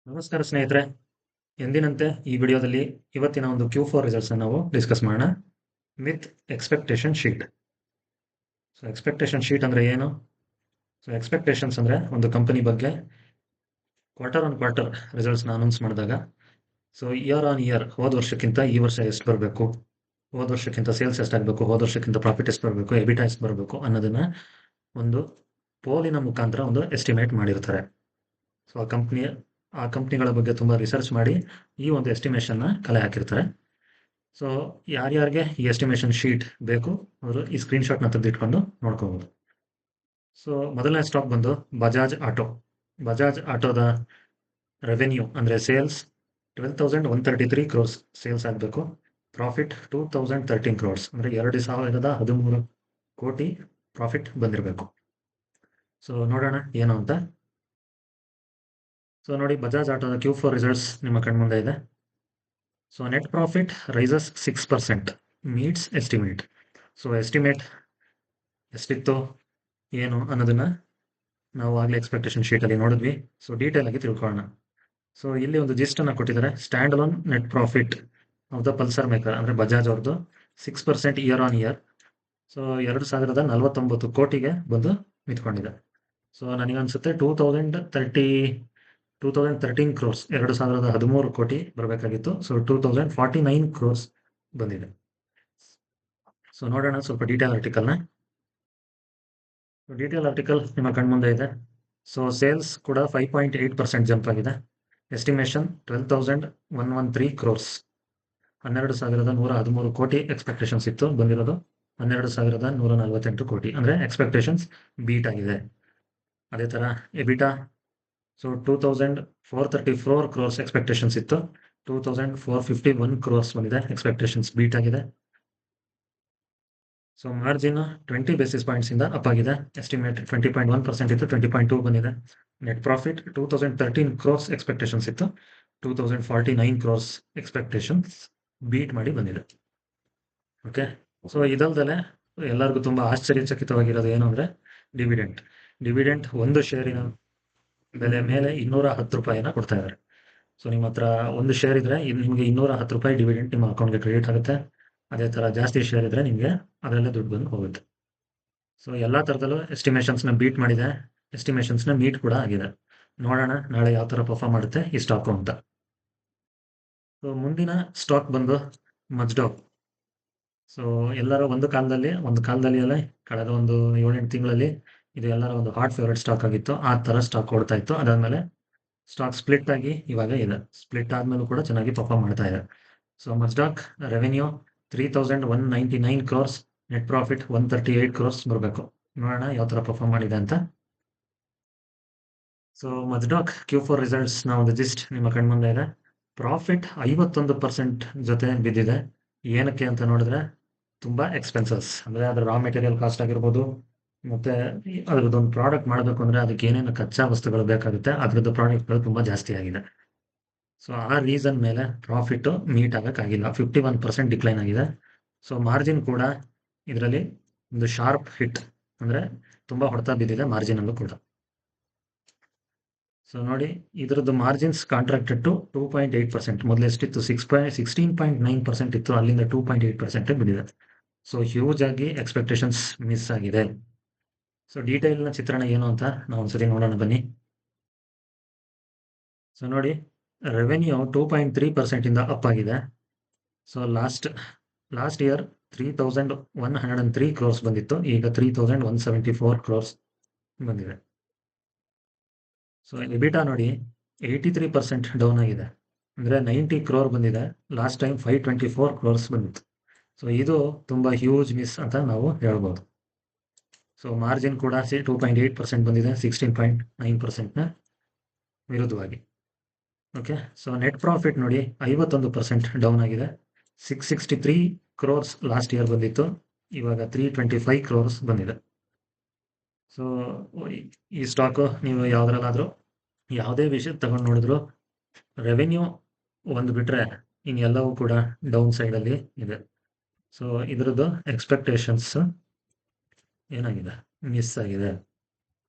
ನಮಸ್ಕಾರ ಸ್ನೇಹಿತರೆ. ಎಂದಿನಂತೆ ಈ ವಿಡಿಯೋದಲ್ಲಿ ಇವತ್ತಿನ ಒಂದು Q4 ರಿಸಲ್ಟ್ಸ್ ಅನ್ನು ನಾವು ಡಿಸ್ಕಸ್ ಮಾಡೋಣ with expectation sheet. So expectation sheet ಅಂದ್ರೆ ಏನು? ಸೊ ಎಕ್ಸ್ಪೆಕ್ಟೇಷನ್ಸ್ ಅಂದ್ರೆ ಒಂದು ಕಂಪನಿ ಬಗ್ಗೆ ಕ್ವಾರ್ಟರ್ ಆನ್ ಕ್ವಾರ್ಟರ್ ರಿಸಲ್ಟ್ಸ್ನ ಅನೌನ್ಸ್ ಮಾಡಿದಾಗ ಸೊ ಇಯರ್ ಆನ್ ಇಯರ್ ಹೋದ ವರ್ಷಕ್ಕಿಂತ ಈ ವರ್ಷ ಎಷ್ಟು ಬರಬೇಕು, ಹೋದ ವರ್ಷಕ್ಕಿಂತ ಸೇಲ್ಸ್ ಎಷ್ಟಾಗಬೇಕು, ಹೋದ ವರ್ಷಕ್ಕಿಂತ ಪ್ರಾಫಿಟ್ ಎಷ್ಟು ಬರಬೇಕು, ಎಬಿಟಾ ಎಷ್ಟು ಬರಬೇಕು ಅನ್ನೋದನ್ನ ಒಂದು ಪೋಲಿನ ಮುಖಾಂತರ ಒಂದು ಎಸ್ಟಿಮೇಟ್ ಮಾಡಿರ್ತಾರೆ. ಸೊ ಆ ಕಂಪ್ನಿಗಳ ಬಗ್ಗೆ ತುಂಬ ರಿಸರ್ಚ್ ಮಾಡಿ ಈ ಒಂದು ಎಸ್ಟಿಮೇಷನ್ನ ಕಲೆ ಹಾಕಿರ್ತಾರೆ. ಸೊ ಯಾರ್ಯಾರಿಗೆ ಈ ಎಸ್ಟಿಮೇಷನ್ ಶೀಟ್ ಬೇಕು ಅವರು ಈ ಸ್ಕ್ರೀನ್ಶಾಟ್ನ ತೆಗೆದಿಟ್ಕೊಂಡು ನೋಡ್ಕೋಬಹುದು. ಸೊ ಮೊದಲನೇ ಸ್ಟಾಕ್ ಬಂದು ಬಜಾಜ್ ಆಟೋ. ಬಜಾಜ್ ಆಟೋದ ರೆವೆನ್ಯೂ ಅಂದರೆ ಸೇಲ್ಸ್ 12,133 ಕ್ರೋರ್ಸ್ ಸೇಲ್ಸ್ ಆಗಬೇಕು. ಪ್ರಾಫಿಟ್ 2,013 ಕ್ರೋರ್ಸ್ ಅಂದರೆ 2,013 ಕೋಟಿ ಪ್ರಾಫಿಟ್ ಬಂದಿರಬೇಕು. ಸೊ ನೋಡೋಣ ಏನು ಅಂತ. ಸೊ ನೋಡಿ, ಬಜಾಜ್ ಆಟೋದ Q4 ರಿಸಲ್ಟ್ಸ್ ನಿಮ್ಮ ಕಣ್ಮುಂದೆ ಇದೆ. So net profit rises 6%, meets estimate. So estimate ಎಷ್ಟಿತ್ತು ಏನು ಅನ್ನೋದನ್ನ ನಾವು ಆಗಲೇ ಎಕ್ಸ್ಪೆಕ್ಟೇಷನ್ ಶೀಟಲ್ಲಿ ನೋಡಿದ್ವಿ. ಸೊ ಡೀಟೇಲ್ ಆಗಿ ತಿಳ್ಕೊಳ್ಳೋಣ. ಸೊ ಇಲ್ಲಿ ಒಂದು ಜಿಸ್ಟ್ ಅನ್ನ ಕೊಟ್ಟಿದ್ದಾರೆ. Stand alone net profit of the Pulsar maker ಅಂದರೆ ಬಜಾಜ್ ಅವ್ರದ್ದು 6% ಇಯರ್ ಆನ್ ಇಯರ್. ಸೊ 2,049 ಕೋಟಿಗೆ ಬಂದು ನಿಂತ್ಕೊಂಡಿದೆ. ಸೊ ನನಗನ್ಸುತ್ತೆ 2013 ಕ್ರೋರ್ಸ್ 2,013 ಕೋಟಿ ಬರಬೇಕಾಗಿತ್ತು. ಸೊ 2,049 ಕ್ರೋರ್ಸ್ ಬಂದಿದೆ. ಸೊ ನೋಡೋಣ ಸ್ವಲ್ಪ ಡೀಟೇಲ್ ಆರ್ಟಿಕಲ್ನ. ಡೀಟೇಲ್ ಆರ್ಟಿಕಲ್ ನಿಮ್ಮ ಕಣ್ಮುಂದೆ ಇದೆ. ಸೊ ಸೇಲ್ಸ್ ಕೂಡ 5.8% ಜಂಪ್ ಆಗಿದೆ. ಎಸ್ಟಿಮೇಷನ್ 12,113 ಕ್ರೋರ್ಸ್, 12,113 ಕೋಟಿ ಎಕ್ಸ್ಪೆಕ್ಟೇಷನ್ಸ್ ಇತ್ತು, ಬಂದಿರೋದು 12,148 ಕೋಟಿ. ಅಂದರೆ ಎಕ್ಸ್ಪೆಕ್ಟೇಷನ್ಸ್ ಬೀಟ್ ಆಗಿದೆ. ಅದೇ ಥರ ಎಬಿಟಾ ಸೊ 2,434 ಕ್ರೋರ್ಸ್ ಎಕ್ಸ್ಪೆಕ್ಟೇಷನ್ಸ್ ಇತ್ತು, 2,451 ಕ್ರೋರ್ಸ್ ಬಂದಿದೆ, ಎಕ್ಸ್ಪೆಕ್ಟೇಷನ್ಸ್ ಬೀಟ್ ಆಗಿದೆ. ಸೊ ಮಾರ್ಜಿನ್ 20 ಬೇಸಿಸ್ ಪಾಯಿಂಟ್ಸ್ ಇಂದ ಅಪ್ ಆಗಿದೆ. ಎಸ್ಟಿಮೇಟ್ 20.1% ಇತ್ತು, 20.2 ಬಂದಿದೆ. ನೆಟ್ ಪ್ರಾಫಿಟ್ 2,013 ಕ್ರೋರ್ಸ್ ಎಕ್ಸ್ಪೆಕ್ಟೇಷನ್ಸ್ ಇತ್ತು, 2,049 ಕ್ರೋರ್ಸ್ ಎಕ್ಸ್ಪೆಕ್ಟೇಷನ್ಸ್ ಬೀಟ್ ಮಾಡಿ ಬಂದಿದೆ. ಓಕೆ. ಸೊ ಇದಲ್ದಲೆ ಎಲ್ಲರಿಗೂ ತುಂಬಾ ಆಶ್ಚರ್ಯಚಕಿತವಾಗಿರೋದು ಏನು ಅಂದ್ರೆ ಡಿವಿಡೆಂಟ್ ಒಂದು ಶೇರಿನ ಬೆಲೆ ಮೇಲೆ 210 ರೂಪಾಯಿನ ಕೊಡ್ತಾ ಇದ್ದಾರೆ. ಸೊ ನಿಮ್ಮ ಹತ್ರ ಒಂದು ಶೇರ್ ಇದ್ರೆ ನಿಮಗೆ 210 ರೂಪಾಯಿ ಡಿವಿಡೆಂಟ್ ನಿಮ್ಮ ಅಕೌಂಟ್ಗೆ ಕ್ರೆಡಿಟ್ ಆಗುತ್ತೆ. ಅದೇ ಥರ ಜಾಸ್ತಿ ಶೇರ್ ಇದ್ರೆ ನಿಮಗೆ ಅದರಲ್ಲೇ ದುಡ್ಡು ಬಂದು ಹೋಗುತ್ತೆ. ಸೊ ಎಲ್ಲ ಥರದಲ್ಲೂ ಎಸ್ಟಿಮೇಷನ್ಸ್ನ ಬೀಟ್ ಮಾಡಿದೆ, ಎಸ್ಟಿಮೇಷನ್ಸ್ನ ಮೀಟ್ ಕೂಡ ಆಗಿದೆ. ನೋಡೋಣ ನಾಳೆ ಯಾವ ಥರ ಪರ್ಫಾರ್ಮ್ ಮಾಡುತ್ತೆ ಈ ಸ್ಟಾಕು ಅಂತ. ಸೊ ಮುಂದಿನ ಸ್ಟಾಕ್ ಬಂದು ಮಜ್ಡಾಕ್. ಸೊ ಎಲ್ಲರ ಒಂದು ಕಾಲದಲ್ಲಿ ಎಲ್ಲ ಕಳೆದ ಒಂದು 7-8 ತಿಂಗಳಲ್ಲಿ ಇದು ಎಲ್ಲರ ಒಂದು ಹಾಟ್ ಫೇವರೇಟ್ ಸ್ಟಾಕ್ ಆಗಿತ್ತು. ಆ ಥರ ಸ್ಟಾಕ್ ಕೊಡ್ತಾ ಇತ್ತು. ಅದಾದಮೇಲೆ ಸ್ಟಾಕ್ ಸ್ಪ್ಲಿಟ್ ಆಗಿ ಇವಾಗ ಇದೆ. ಸ್ಪ್ಲಿಟ್ ಆದಮೇಲೂ ಕೂಡ ಚೆನ್ನಾಗಿ ಪರ್ಫಾರ್ಮ್ ಮಾಡ್ತಾ ಇದೆ. So Mazdock revenue 3,199 crores, net profit 138 crores ಬರಬೇಕು. ನೋಡೋಣ ಯಾವ ಥರ ಪರ್ಫಾರ್ಮ್ ಮಾಡಿದೆ ಅಂತ. ಸೊ ಮಜ್ಡಾಕ್ Q4 ರಿಸಲ್ಟ್ಸ್ನ ಒಂದು ಜಿಸ್ಟ್ ನಿಮ್ಮ ಕಣ್ಮುಂದೆ ಇದೆ. ಪ್ರಾಫಿಟ್ 51% ಜೊತೆ ಬಿದ್ದಿದೆ. ಏನಕ್ಕೆ ಅಂತ ನೋಡಿದ್ರೆ ತುಂಬ ಎಕ್ಸ್ಪೆನ್ಸಸ್ ಅಂದರೆ ಅದರ ರಾ ಮೆಟೀರಿಯಲ್ ಕಾಸ್ಟ್ ಆಗಿರ್ಬೋದು, ಮತ್ತು ಅದರದ್ದೊಂದು ಪ್ರಾಡಕ್ಟ್ ಮಾಡಬೇಕು ಅಂದರೆ ಅದಕ್ಕೆ ಏನೇನು ಕಚ್ಚಾ ವಸ್ತುಗಳು ಬೇಕಾಗುತ್ತೆ ಅದರದ್ದು ಪ್ರಾಡಕ್ಟ್ಗಳು ತುಂಬ ಜಾಸ್ತಿ ಆಗಿದೆ. ಸೊ ಆ ರೀಸನ್ ಮೇಲೆ ಪ್ರಾಫಿಟ್ ಮೀಟ್ ಆಗೋಕ್ಕಾಗಿಲ್ಲ, 51% ಡಿಕ್ಲೈನ್ ಆಗಿದೆ. ಸೊ ಮಾರ್ಜಿನ್ ಕೂಡ ಇದರಲ್ಲಿ ಒಂದು ಶಾರ್ಪ್ ಹಿಟ್ ಅಂದರೆ ತುಂಬ ಹೊಡೆತ ಬಿದ್ದಿದೆ ಮಾರ್ಜಿನಲ್ಲೂ ಕೂಡ. ಸೊ ನೋಡಿ, ಇದರದ್ದು ಮಾರ್ಜಿನ್ಸ್ ಕಾಂಟ್ರಾಕ್ಟೆಡ್ ಟು 2.8%. ಮೊದಲು ಎಷ್ಟಿತ್ತು 16.9% ಇತ್ತು, ಅಲ್ಲಿಂದ 2.8% ಬಿದ್ದಿದೆ. ಸೊ ಹ್ಯೂಜ್ ಆಗಿ ಎಕ್ಸ್ಪೆಕ್ಟೇಷನ್ಸ್ ಮಿಸ್ ಆಗಿದೆ. ಸೊ ಡೀಟೇಲ್ನ ಚಿತ್ರಣ ಏನು ಅಂತ ನಾವು ಒಂದ್ಸರಿ ನೋಡೋಣ ಬನ್ನಿ. ಸೊ ನೋಡಿ, ರೆವೆನ್ಯೂ 2.3% ಇಂದ ಅಪ್ ಆಗಿದೆ. ಸೊ ಲಾಸ್ಟ್ ಇಯರ್ 3,103 ಕ್ರೋರ್ಸ್ ಬಂದಿತ್ತು, ಈಗ 3,174 ಕ್ರೋರ್ಸ್ ಬಂದಿದೆ. ಸೊ ಎಬಿಟಾ ನೋಡಿ 83% ಡೌನ್ ಆಗಿದೆ, ಅಂದರೆ 90 ಕ್ರೋರ್ ಬಂದಿದೆ. ಲಾಸ್ಟ್ ಟೈಮ್ 524 ಕ್ರೋರ್ಸ್ ಬಂದಿತ್ತು. ಸೊ ಇದು ತುಂಬ ಹ್ಯೂಜ್ ಮಿಸ್ ಅಂತ ನಾವು ಹೇಳ್ಬೋದು. ಸೊ ಮಾರ್ಜಿನ್ ಕೂಡ 2.8% ಬಂದಿದೆ, 16.9%ನ ವಿರುದ್ಧವಾಗಿ. ಓಕೆ. ಸೊ ನೆಟ್ ಪ್ರಾಫಿಟ್ ನೋಡಿ 51% ಡೌನ್ ಆಗಿದೆ. 663 ಕ್ರೋರ್ಸ್ ಲಾಸ್ಟ್ ಇಯರ್ ಬಂದಿತ್ತು, ಇವಾಗ 325 ಕ್ರೋರ್ಸ್ ಬಂದಿದೆ. ಸೊ ಈ ಸ್ಟಾಕು ನೀವು ಯಾವುದ್ರಲ್ಲಾದರೂ ಯಾವುದೇ ವಿಷಯ ತಗೊಂಡು ನೋಡಿದ್ರು ರೆವೆನ್ಯೂ ಒಂದು ಬಿಟ್ಟರೆ ಇನ್ನೆಲ್ಲವೂ ಕೂಡ ಡೌನ್ ಸೈಡಲ್ಲಿ ಇದೆ. ಸೊ ಇದರದ್ದು ಎಕ್ಸ್ಪೆಕ್ಟೇಷನ್ಸ್ ಏನಾಗಿದೆ, ಮಿಸ್ ಆಗಿದೆ.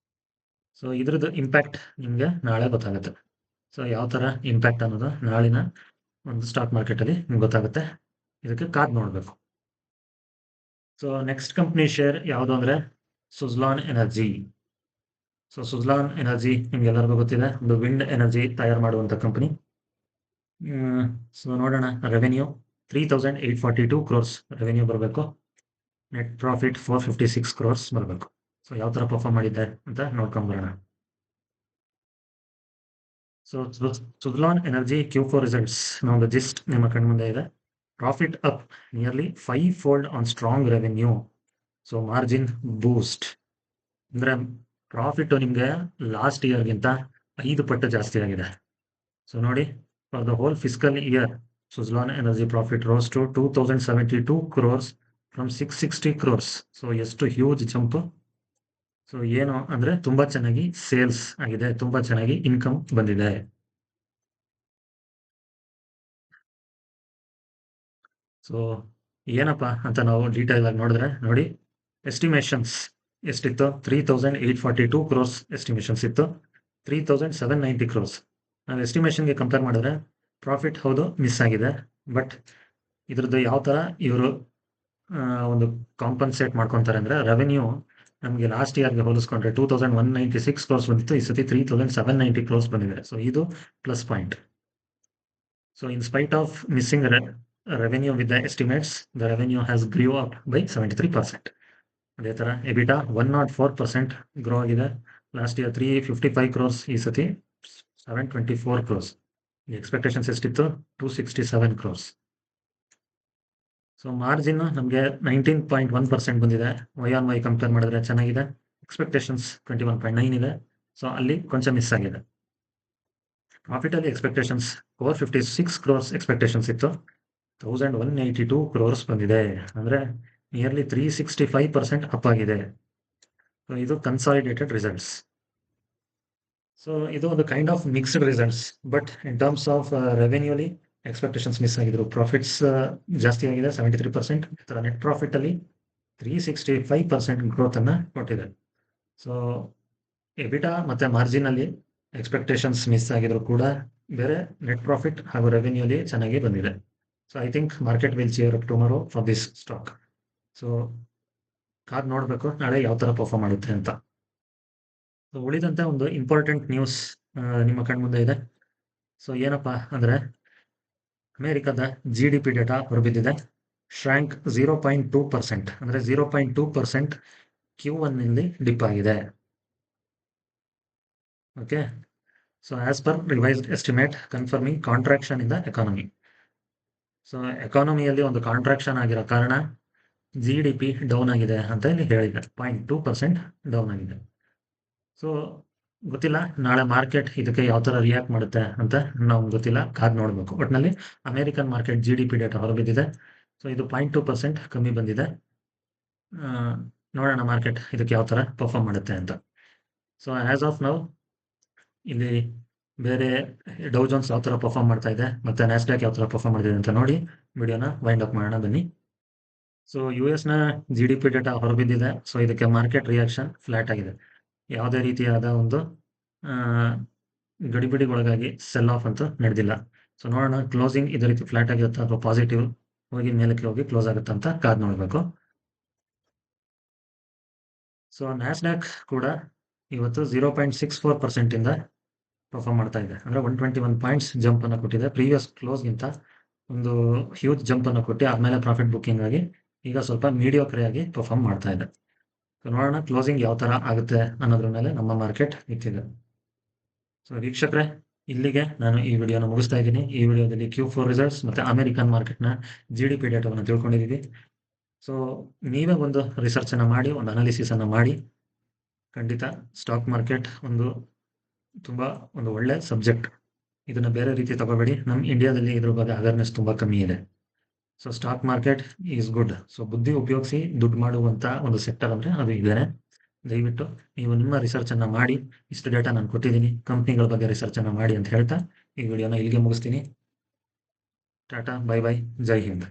ಸೊ ಇದ್ರದ್ದು ಇಂಪ್ಯಾಕ್ಟ್ ನಿಮಗೆ ನಾಳೆ ಗೊತ್ತಾಗುತ್ತೆ. ಸೊ ಯಾವ ಥರ ಇಂಪ್ಯಾಕ್ಟ್ ಅನ್ನೋದು ನಾಳಿನ ಒಂದು ಸ್ಟಾಕ್ ಮಾರ್ಕೆಟಲ್ಲಿ ನಿಮ್ಗೆ ಗೊತ್ತಾಗುತ್ತೆ. ಇದಕ್ಕೆ ಕಾದ್ ನೋಡಬೇಕು. ಸೊ ನೆಕ್ಸ್ಟ್ ಕಂಪ್ನಿ ಶೇರ್ ಯಾವುದು ಅಂದರೆ Suzlon energy. So Suzlon energy ನಿಮ್ಗೆಲ್ಲರಿಗೂ ಗೊತ್ತಿದೆ, ಒಂದು ವಿಂಡ್ ಎನರ್ಜಿ ತಯಾರು ಮಾಡುವಂಥ ಕಂಪನಿ. ಸೊ ನೋಡೋಣ, ರೆವೆನ್ಯೂ 3,842 ಕ್ರೋರ್ಸ್ ರೆವೆನ್ಯೂ ಬರಬೇಕು, ನೆಟ್ ಪ್ರಾಫಿಟ್ 456 ಕ್ರೋರ್ಸ್ ಬರಬೇಕು. ಸೊ ಯಾವ ಥರ ಪರ್ಫಾರ್ಮ್ ಮಾಡಿದ್ದಾರೆ ಅಂತ ನೋಡ್ಕೊಂಬರೋಣ. So Suzlon energy Q4 results ನಮ್ಮದು ಜಿಸ್ಟ್ ನಿಮ್ಮ ಕಣ್ಮುಂದೆ ಇದೆ. Profit up nearly 5-fold on strong revenue. So margin boost ಅಂದರೆ ಪ್ರಾಫಿಟ್ಟು ನಿಮಗೆ ಲಾಸ್ಟ್ ಇಯರ್ಗಿಂತ 5 ಪಟ್ಟು ಜಾಸ್ತಿ ಆಗಿದೆ. ಸೊ ನೋಡಿ, for the whole fiscal year Suzlon energy profit rose to 2,072 crores from 660 crores. So ಎಷ್ಟು ಹ್ಯೂಜ್ ಜಂಪ್. ಸೊ ಏನು ಅಂದರೆ ತುಂಬ ಚೆನ್ನಾಗಿ ಸೇಲ್ಸ್ ಆಗಿದೆ, ತುಂಬ ಚೆನ್ನಾಗಿ ಇನ್ಕಮ್ ಬಂದಿದೆ. ಸೊ ಏನಪ್ಪ ಅಂತ ನಾವು ಡೀಟೇಲ್ ಆಗಿ ನೋಡಿದ್ರೆ ನೋಡಿ, ಎಸ್ಟಿಮೇಷನ್ಸ್ ಎಷ್ಟಿತ್ತು, 3,842 ಕ್ರೋರ್ಸ್ ಎಸ್ಟಿಮೇಷನ್ಸ್ ಇತ್ತು, 3,790 ಕ್ರೋರ್ಸ್. ನಾವು ಎಸ್ಟಿಮೇಷನ್ಗೆ ಕಂಪೇರ್ ಮಾಡಿದ್ರೆ ಪ್ರಾಫಿಟ್ ಹೌದು ಮಿಸ್ ಆಗಿದೆ, ಬಟ್ ಇದ್ರದ್ದು ಯಾವ ಥರ ಇವರು ಒಂದು ಕಾಂಪನ್ಸೇಟ್ ಮಾಡ್ಕೊತಾರೆ ಅಂದರೆ, ರೆವೆನ್ಯೂ ನಮಗೆ ಲಾಸ್ಟ್ ಇಯರ್ಗೆ ಹೋಲಿಸ್ಕೊಂಡ್ರೆ 2,196 ಕ್ರೋರ್ಸ್ ಬಂದಿತ್ತು, ಈ ಸತಿ 3,790 ಕ್ರೋರ್ಸ್ ಬಂದಿದೆ. ಸೊ ಇದು plus point. So in spite of missing revenue with the estimates, the revenue has grew up by 73%. ಅದೇ ಥರ ಎಬಿಟಾ 104% ಗ್ರೋ ಆಗಿದೆ. ಲಾಸ್ಟ್ ಇಯರ್ 355 ಕ್ರೋರ್ಸ್, ಈ ಸತಿ 724 ಕ್ರೋರ್ಸ್. ಈ ಎಕ್ಸ್ಪೆಕ್ಟೇಷನ್ಸ್ ಎಷ್ಟಿತ್ತು, 267 ಕ್ರೋರ್ಸ್. ಸೊ ಮಾರ್ಜಿನ್ ನಮಗೆ 19.1% ಬಂದಿದೆ. ವೈ ಕಂಪೇರ್ ಮಾಡಿದ್ರೆ ಚೆನ್ನಾಗಿದೆ. ಎಕ್ಸ್ಪೆಕ್ಟೇಷನ್ಸ್ 21.9 ಇದೆ. ಸೊ ಅಲ್ಲಿ ಕೊಂಚ ಮಿಸ್ ಆಗಿದೆ. ಪ್ರಾಫಿಟಲ್ಲಿ ಎಕ್ಸ್ಪೆಕ್ಟೇಷನ್ಸ್ 456 ಕ್ರೋರ್ಸ್ ಎಕ್ಸ್ಪೆಕ್ಟೇಷನ್ಸ್ ಇತ್ತು, 1,182 ಕ್ರೋರ್ಸ್ ಬಂದಿದೆ, ಅಂದರೆ ನಿಯರ್ಲಿ 365% ಅಪ್ ಆಗಿದೆ. ಸೊ ಇದು ಕನ್ಸಾಲಿಡೇಟೆಡ್ ರಿಸಲ್ಟ್ಸ್. ಸೊ ಇದು ಒಂದು kind of mixed results, but in terms of ರೆವೆನ್ಯೂಲಿ ಎಕ್ಸ್ಪೆಕ್ಟೇಷನ್ಸ್ ಮಿಸ್ ಆಗಿದ್ರು. ಪ್ರಾಫಿಟ್ಸ್ ಜಾಸ್ತಿ ಆಗಿದೆ 73%. ಈ ಥರ ನೆಟ್ ಪ್ರಾಫಿಟಲ್ಲಿ 365% ಗ್ರೋತನ್ನು ಕೊಟ್ಟಿದೆ. ಸೊ ಎಬಿಟಾ ಮತ್ತು ಮಾರ್ಜಿನಲ್ಲಿ ಎಕ್ಸ್ಪೆಕ್ಟೇಷನ್ಸ್ ಮಿಸ್ ಆಗಿದ್ರು ಕೂಡ ಬೇರೆ ನೆಟ್ ಪ್ರಾಫಿಟ್ ಹಾಗೂ ರೆವೆನ್ಯೂಲಿ ಚೆನ್ನಾಗಿ ಬಂದಿದೆ. So I think market will cheer up tomorrow for this stock. So ಕಾದ್ ನೋಡಬೇಕು ನಾಳೆ ಯಾವ ಥರ ಪರ್ಫಾರ್ಮ್ ಮಾಡುತ್ತೆ ಅಂತ. ಸೊ ಉಳಿದಂತೆ ಒಂದು ಇಂಪಾರ್ಟೆಂಟ್ ನ್ಯೂಸ್ ನಿಮ್ಮ ಕಣ್ಮುಂದೆ ಇದೆ. ಸೊ ಏನಪ್ಪ ಅಂದರೆ, ಅಮೇರಿಕದ GDP ಡೇಟಾ ಹೊರಬಿದ್ದಿದೆ. ಶ್ರ್ಯಾಂಕ್ 0.2%, ಅಂದರೆ 0.2% Q1ನಲ್ಲಿ ಡಿಪ್ ಆಗಿದೆ. Okay, so as per revised estimate confirming contraction in the economy. So ಎಕಾನಮಿಯಲ್ಲಿ ಒಂದು ಕಾಂಟ್ರಾಕ್ಷನ್ ಆಗಿರೋ ಕಾರಣ GDP ಡೌನ್ ಆಗಿದೆ ಅಂತ ಇಲ್ಲಿ ಹೇಳಿದೆ. 0.2% ಡೌನ್ ಆಗಿದೆ. ಸೊ ಗೊತ್ತಿಲ್ಲ ನಾಳೆ ಮಾರ್ಕೆಟ್ ಇದಕ್ಕೆ ಯಾವ ಥರ ರಿಯಾಕ್ಟ್ ಮಾಡುತ್ತೆ ಅಂತ ನಾವು ಗೊತ್ತಿಲ್ಲ, ಕಾದ್ ನೋಡಬೇಕು. ಒಟ್ಟಿನಲ್ಲಿ ಅಮೇರಿಕನ್ ಮಾರ್ಕೆಟ್ GDP ಡೇಟಾ ಹೊರಬಿದ್ದಿದೆ. ಸೊ ಇದು 0.2% ಕಮ್ಮಿ ಬಂದಿದೆ. ನೋಡೋಣ ಮಾರ್ಕೆಟ್ ಇದಕ್ಕೆ ಯಾವ ಥರ ಪರ್ಫಾರ್ಮ್ ಮಾಡುತ್ತೆ ಅಂತ. ಸೊ ಆ್ಯಸ್ ಆಫ್ ನೌ ಇಲ್ಲಿ ಬೇರೆ ಡೌ ಜೋನ್ಸ್ ಯಾವ ಥರ ಪರ್ಫಾರ್ಮ್ ಮಾಡ್ತಾ ಇದೆ ಮತ್ತು ನ್ಯಾಸ್ಡ್ಯಾಕ್ ಯಾವ ಥರ ಪರ್ಫಾರ್ಮ್ ಮಾಡ್ತಿದೆ ಅಂತ ನೋಡಿ ವಿಡಿಯೋನ ವೈಂಡ್ ಅಪ್ ಮಾಡೋಣ ಬನ್ನಿ. ಸೊ US ನ GDP ಡೇಟಾ ಹೊರಬಿದ್ದಿದೆ. ಸೊ ಇದಕ್ಕೆ ಮಾರ್ಕೆಟ್ ರಿಯಾಕ್ಷನ್ ಫ್ಲಾಟ್ ಆಗಿದೆ. ಯಾವುದೇ ರೀತಿಯಾದ ಒಂದು ಗಡಿಬಿಡಿಗೊಳಗಾಗಿ ಸೆಲ್ ಆಫ್ ಅಂತೂ ನಡೆದಿಲ್ಲ. ಸೊ ನೋಡೋಣ ಕ್ಲೋಸಿಂಗ್ ಇದೇ ರೀತಿ ಫ್ಲಾಟ್ ಆಗಿರುತ್ತೆ ಅಥವಾ ಪಾಸಿಟಿವ್ ಹೋಗಿ ಮೇಲಕ್ಕೆ ಹೋಗಿ ಕ್ಲೋಸ್ ಆಗುತ್ತೆ ಅಂತ ಕಾದ್ ನೋಡಬೇಕು. ಸೊ ನ್ಯಾಸ್ಡ್ಯಾಕ್ ಕೂಡ ಇವತ್ತು 0.64% ಇಂದ ಪರ್ಫಾರ್ಮ್ ಮಾಡ್ತಾ ಇದೆ, ಅಂದರೆ 121 ಪಾಯಿಂಟ್ಸ್ ಜಂಪ್ ಅನ್ನು ಕೊಟ್ಟಿದೆ. ಪ್ರೀವಿಯಸ್ ಕ್ಲೋಸ್ಗಿಂತ ಒಂದು ಹ್ಯೂಜ್ ಜಂಪ್ ಅನ್ನು ಕೊಟ್ಟು ಆದಮೇಲೆ ಪ್ರಾಫಿಟ್ ಬುಕ್ಕಿಂಗ್ ಆಗಿ ಈಗ ಸ್ವಲ್ಪ ಮೀಡಿಯೋಕ್ರೆ ಆಗಿ ಪರ್ಫಾರ್ಮ್ ಮಾಡ್ತಾ ಇದೆ. ಸೊ ನೋಡೋಣ ಕ್ಲೋಸಿಂಗ್ ಯಾವ ಥರ ಆಗುತ್ತೆ ಅನ್ನೋದ್ರ ಮೇಲೆ ನಮ್ಮ ಮಾರ್ಕೆಟ್ ನಿಂತಿದೆ. ಸೊ ವೀಕ್ಷಕರೇ, ಇಲ್ಲಿಗೆ ನಾನು ಈ ವಿಡಿಯೋನ ಮುಗಿಸ್ತಾ ಇದ್ದೀನಿ. ಈ ವಿಡಿಯೋದಲ್ಲಿ Q4 ರಿಸಲ್ಟ್ಸ್ ಮತ್ತು ಅಮೆರಿಕನ್ ಮಾರ್ಕೆಟ್ನ GDP ಡೇಟಾವನ್ನು ತಿಳ್ಕೊಂಡಿದ್ದೀವಿ. ಸೊ ನೀವೇ ಒಂದು ರಿಸರ್ಚನ್ನು ಮಾಡಿ, ಒಂದು ಅನಾಲಿಸಿಸನ್ನು ಮಾಡಿ. ಖಂಡಿತ ಸ್ಟಾಕ್ ಮಾರ್ಕೆಟ್ ತುಂಬ ಒಂದು ಒಳ್ಳೆ ಸಬ್ಜೆಕ್ಟ್. ಇದನ್ನು ಬೇರೆ ರೀತಿ ತಗೋಬೇಡಿ. ನಮ್ಮ ಇಂಡಿಯಾದಲ್ಲಿ ಇದ್ರ ಬಗ್ಗೆ ಅವೇರ್ನೆಸ್ ತುಂಬ ಕಮ್ಮಿ ಇದೆ. So stock market is good. So ಬುದ್ಧಿ ಉಪಯೋಗಿಸಿ ದುಡ್ಡು ಮಾಡುವಂಥ ಒಂದು ಸೆಕ್ಟರ್ ಅಂದರೆ ಅದು ಇದೇನೆ. ದಯವಿಟ್ಟು ನೀವು ನಿಮ್ಮ ರಿಸರ್ಚನ್ನು ಮಾಡಿ. ಇಷ್ಟು ಡೇಟಾ ನಾನು ಕೊಟ್ಟಿದ್ದೀನಿ, ಕಂಪ್ನಿಗಳ ಬಗ್ಗೆ ರಿಸರ್ಚನ್ನು ಮಾಡಿ ಅಂತ ಹೇಳ್ತಾ ಈ ವಿಡಿಯೋನ ಇಲ್ಲಿಗೆ ಮುಗಿಸ್ತೀನಿ. ಟಾಟಾ, ಬೈ ಬೈ, ಜೈ ಹಿಂದ್.